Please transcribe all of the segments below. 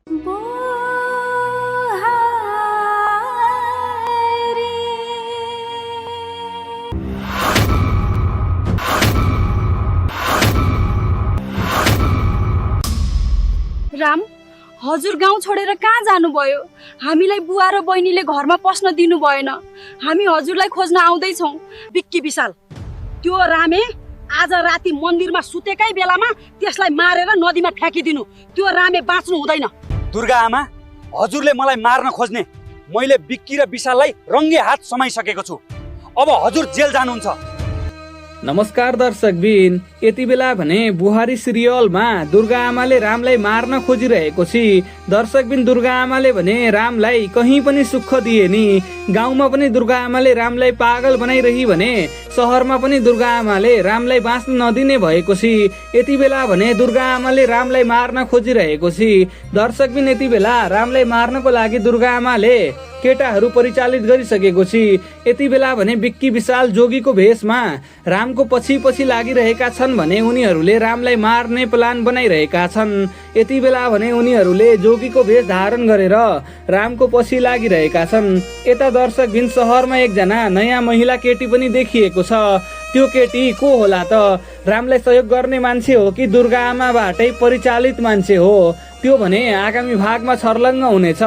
राम, हजुर गाउँ छोडेर कहाँ जानुभयो? हामीलाई बुवा र बहिनीले घरमा पस्न दिनु भएन। हामी हजुरलाई खोज्न आउँदैछौँ। बिक्की विशाल, त्यो रामे आज राति मन्दिरमा सुतेकै बेलामा त्यसलाई मारेर नदीमा फ्याँकिदिनु। त्यो रामे बाँच्नु हुँदैन। दुर्गा आमा, हजुरले मलाई मार्न खोज्ने मैले बिक्की र विशाललाई रङ्गे हात समाइसकेको छु। अब हजुर जेल जानुहुन्छ। नमस्कार दर्शकबिन, यति बेला भने बुहारी सिरियलमा दुर्गा आमाले रामलाई मार्न खोजिरहेको छी। दर्शकबिन, दुर्गा आमाले भने रामलाई कहीँ पनि सुख दिए नि। गाउँमा पनि दुर्गा आमाले रामलाई पागल बनाइरही भने सहरमा पनि दुर्गा आमाले रामलाई बाँच्न नदिने भएको छी। यति बेला भने दुर्गा आमाले रामलाई मार्न खोजिरहेको छी। दर्शकबिन, यति बेला रामलाई मार्नको लागि दुर्गा आमाले केटाहरू परिचालित गरिसकेको छी। यति बेला भने बिक्की विशाल जोगीको भेषमा रामको पछि पछि लागिरहेका छन् भने उनीहरूले रामलाई मार्ने प्लान बनाइरहेका छन्। यति बेला भने उनीहरूले जोगीको भेष धारण गरेर रामको पछि लागिरहेका छन्। यता दर्शकबिन, सहरमा एकजना नयाँ महिला केटी पनि देखिएको छ। त्यो केटी को होला त? रामलाई सहयोग गर्ने मान्छे हो कि दुर्गा आमाबाटै परिचालित मान्छे हो? त्यो भने आगामी भागमा छर्लङ्ग हुनेछ।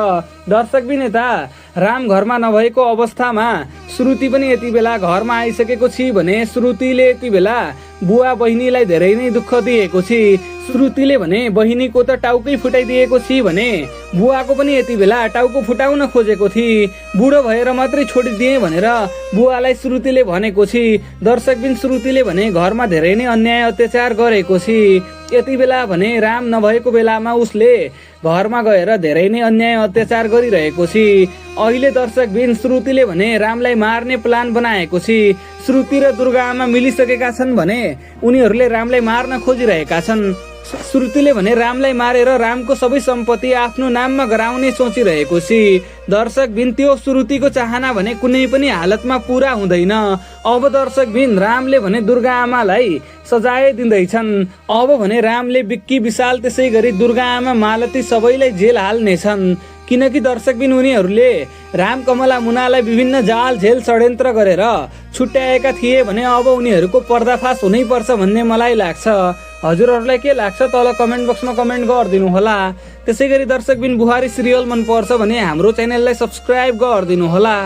दर्शकबिन, यता राम घरमा नभएको अवस्थामा श्रुति पनि यति बेला घरमा आइसकेको छी भने श्रुतिले यति बेला बुवा बहिनीलाई धेरै नै दुःख दिएको छी। श्रुतिले भने बहिनीको त टाउकै फुटाइदिएको छी भने बुवाको पनि यति बेला टाउको फुटाउन खोजेको थिए। बुढो भएर मात्रै छोडिदिए भनेर बुवालाई श्रुतिले भनेको छी। दर्शकबिन, श्रुतिले भने घरमा धेरै नै अन्याय अत्याचार गरेको छी। यति बेला भने राम नभएको बेलामा उसले घरमा गएर धेरै नै अन्याय अत्याचार गरिरहेको छी। अहिले दर्शकबिन, श्रुतिले भने रामलाई मार्ने प्लान बनाएको छी। श्रुति र दुर्गा आमा मिलिसकेका छन् भने उनीहरूले रामलाई मार्न खोजिरहेका छन्। श्रुतिले भने रामलाई मारेर रामको सबै सम्पत्ति आफ्नो नाममा गराउने सोचिरहेको छी। दर्शकबिन, त्यो श्रुतिको चाहना भने कुनै पनि हालतमा पुरा हुँदैन। अब दर्शकबिन, रामले भने दुर्गा आमालाई सजाय दिँदैछन्। अब भने रामले बिक्की विशाल त्यसै गरी दुर्गा आमा मालती सबैलाई जेल हाल्नेछन्। किनकि दर्शकबिन, उनीहरूले राम कमला मुनालाई विभिन्न जाल झेल षड्यन्त्र गरेर छुट्याएका थिए भने अब उनीहरूको पर्दाफास हुनै पर्छ भन्ने मलाई लाग्छ। हजुरहरूलाई के लाग्छ तल कमेन्ट बक्समा कमेन्ट गरिदिनु होला। त्यसै गरी दर्शकबिन, बुहारी सिरियल मन पर्छ भने हाम्रो च्यानललाई सब्स्क्राइब गरिदिनु होला।